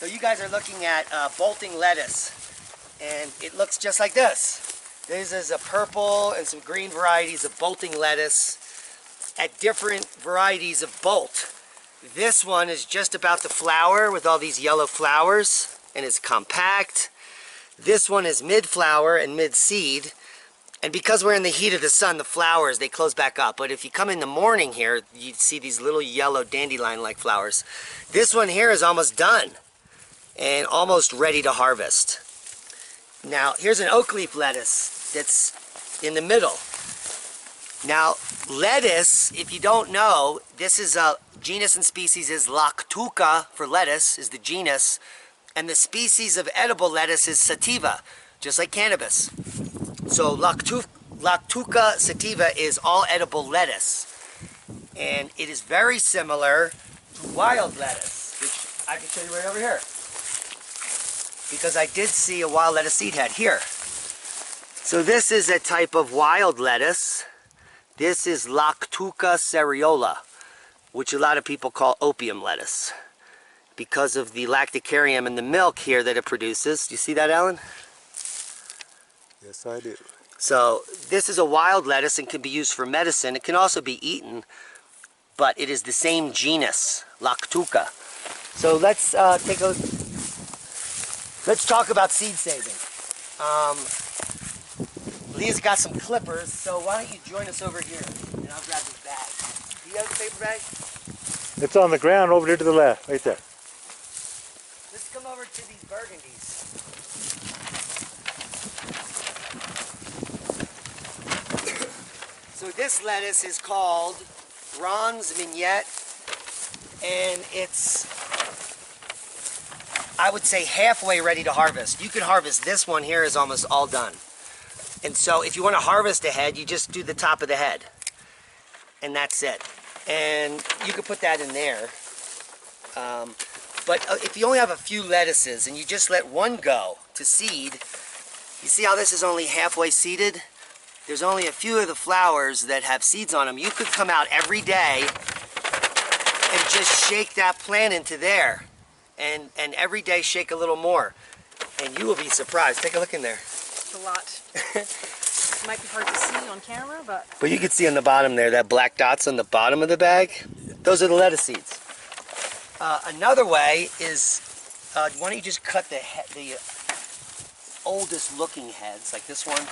So you guys are looking at bolting lettuce, and it looks just like this. This is a purple and some green varieties of bolting lettuce at different varieties of bolt. This one is just about to flower with all these yellow flowers, and it's compact. This one is mid-flower and mid-seed, and because we're in the heat of the sun, the flowers, they close back up. But if you come in the morning here, you see these little yellow dandelion-like flowers. This one here is almost done and almost ready to harvest. Now, here's an oak leaf lettuce that's in the middle. Now, lettuce, if you don't know, this is a genus and species is Lactuca for lettuce, is the genus, and the species of edible lettuce is sativa, just like cannabis. So Lactuca sativa is all edible lettuce, and it is very similar to wild lettuce, which I can show you right over here, because I did see a wild lettuce seed head here. So this is a type of wild lettuce. This is Lactuca cereola, which a lot of people call opium lettuce because of the lacticarium in the milk here that it produces. Do you see that, Alan? Yes, I do. So this is a wild lettuce and can be used for medicine. It can also be eaten, but it is the same genus, Lactuca. So let's let's talk about seed saving. Leah's got some clippers, so why don't you join us over here, and I'll grab this bag. Do you have a paper bag? It's on the ground over there to the left, right there. Let's come over to these burgundies. So this lettuce is called Bronze Mignette, and it's, I would say, halfway ready to harvest. You can harvest this one here is almost all done. And so if you want to harvest a head, you just do the top of the head. And that's it. And you could put that in there. But if you only have a few lettuces and you just let one go to seed, you see how this is only halfway seeded? There's only a few of the flowers that have seeds on them. You could come out every day and just shake that plant into there. And every day shake a little more. And you will be surprised. Take a look in there. A lot. It might be hard to see on camera, but... But you can see on the bottom there, that black dots on the bottom of the bag. Those are the lettuce seeds. Another way is, why don't you just cut the oldest looking heads, like this one,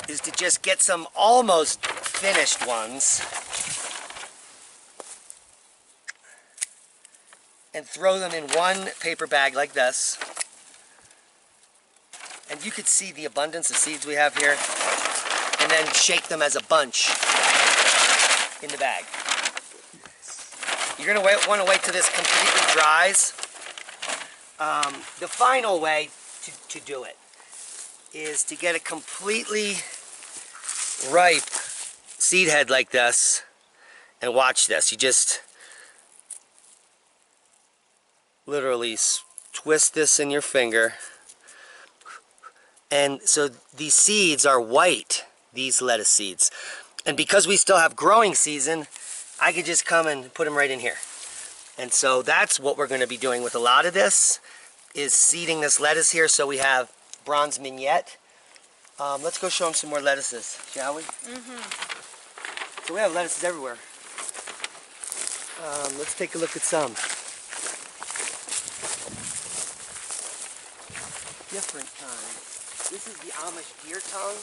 is to just get some almost finished ones and throw them in one paper bag like this. And you could see the abundance of seeds we have here, and then shake them as a bunch in the bag. You're going to want to wait till this completely dries. The final way to do it is to get a completely ripe seed head like this, and watch this. You just literally twist this in your finger. And so these seeds are white, these lettuce seeds. And because we still have growing season, I could just come and put them right in here. And so that's what we're going to be doing with a lot of this, is seeding this lettuce here. So we have Bronze Mignette. Let's go show them some more lettuces, shall we? So we have lettuces everywhere. Let's take a look at some. Different kinds. This is the Amish deer tongue.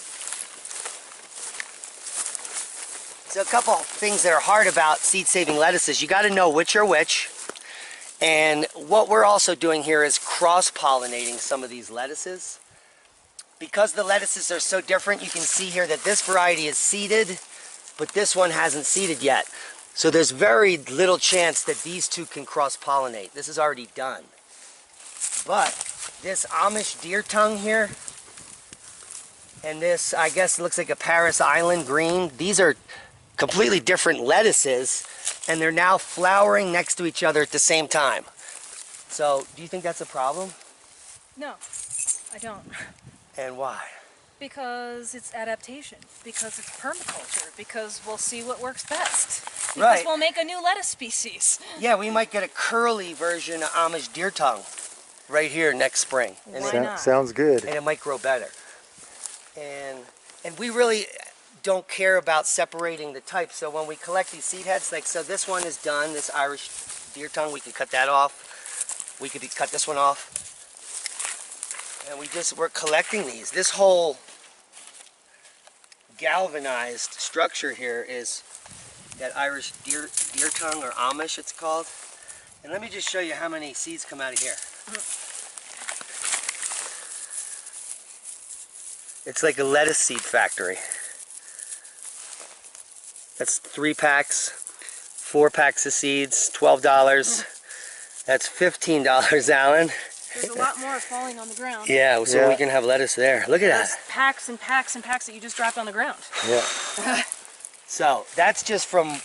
So a couple things that are hard about seed-saving lettuces. You got to know which are which. And what we're also doing here is cross-pollinating some of these lettuces. Because the lettuces are so different, you can see here that this variety is seeded, but this one hasn't seeded yet. So there's very little chance that these two can cross-pollinate. This is already done. But this Amish deer tongue here, and this, I guess, looks like a Paris Island green. These are completely different lettuces, and they're now flowering next to each other at the same time. So, do you think that's a problem? No, I don't. And why? Because it's adaptation, because it's permaculture, because we'll see what works best. because Right. we'll make a new lettuce species. Yeah, we might get a curly version of Amish deer tongue right here next spring. And, Why not? Sounds good. and it might grow better. And we really don't care about separating the types. So when we collect these seed heads, like so this one is done, this Irish deer tongue, we could cut that off. We could cut this one off. And we're collecting these. This whole galvanized structure here is that Irish deer tongue, or Amish it's called. And let me just show you how many seeds come out of here. It's like a lettuce seed factory. That's 3 packs, 4 packs of seeds, $12. That's $15, Alan. There's a lot more falling on the ground. Yeah, so we can have lettuce there. Look at There's that. packs and packs and packs that you just dropped on the ground. Yeah. So that's just from,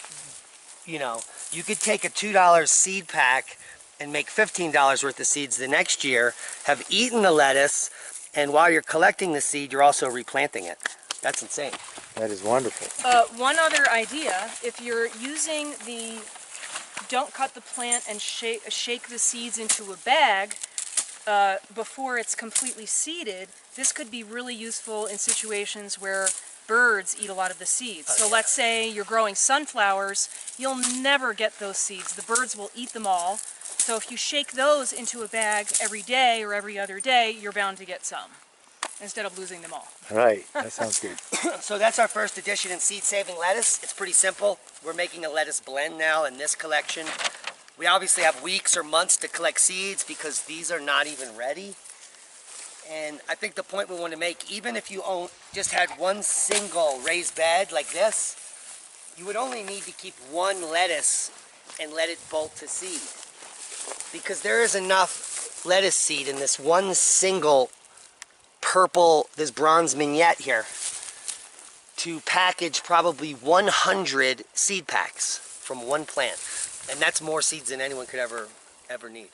you know, you could take a $2 seed pack and make $15 worth of seeds the next year, have eaten the lettuce, and while you're collecting the seed, you're also replanting it. That's insane. That is wonderful. One other idea, if you're using the don't cut the plant and shake the seeds into a bag before it's completely seeded, this could be really useful in situations where birds eat a lot of the seeds. So let's say you're growing sunflowers, you'll never get those seeds. The birds will eat them all. So if you shake those into a bag every day or every other day, you're bound to get some, instead of losing them all. Right. That sounds good. So that's our first edition in seed-saving lettuce. It's pretty simple. We're making a lettuce blend now in this collection. We obviously have weeks or months to collect seeds because these are not even ready. And I think the point we want to make, even if you just had one single raised bed like this, you would only need to keep one lettuce and let it bolt to seed. Because there is enough lettuce seed in this one single purple, this bronze mignette here, to package probably 100 seed packs from one plant. And that's more seeds than anyone could ever need.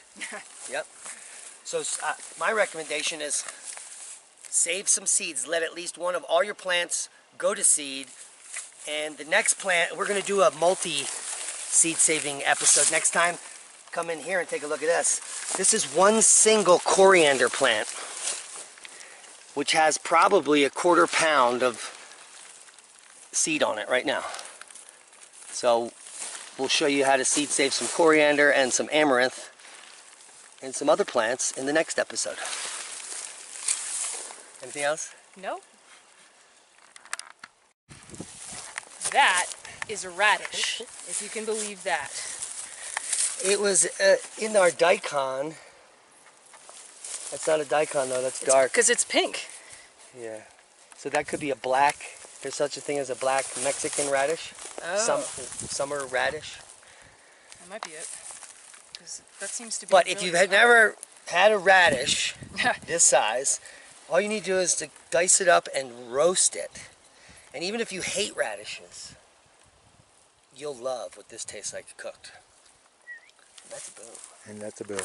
Yep. So my recommendation is save some seeds. Let at least one of all your plants go to seed. And the next plant, we're going to do a multi-seed saving episode next time. Come in here and take a look at this. This is one single coriander plant, which has probably a 1/4 pound of seed on it right now. So we'll show you how to seed save some coriander and some amaranth and some other plants in the next episode. Anything else? No. That is a radish, if you can believe that. It was in our daikon. That's not a daikon though, that's dark. Because it's pink. Yeah. So that could be a black, there's such a thing as a black Mexican radish. Oh. Summer radish. That might be it. Because that seems to be. But if you had never had a radish this size, all you need to do is to dice it up and roast it. And even if you hate radishes, you'll love what this tastes like cooked. That's a boom. And that's a bill.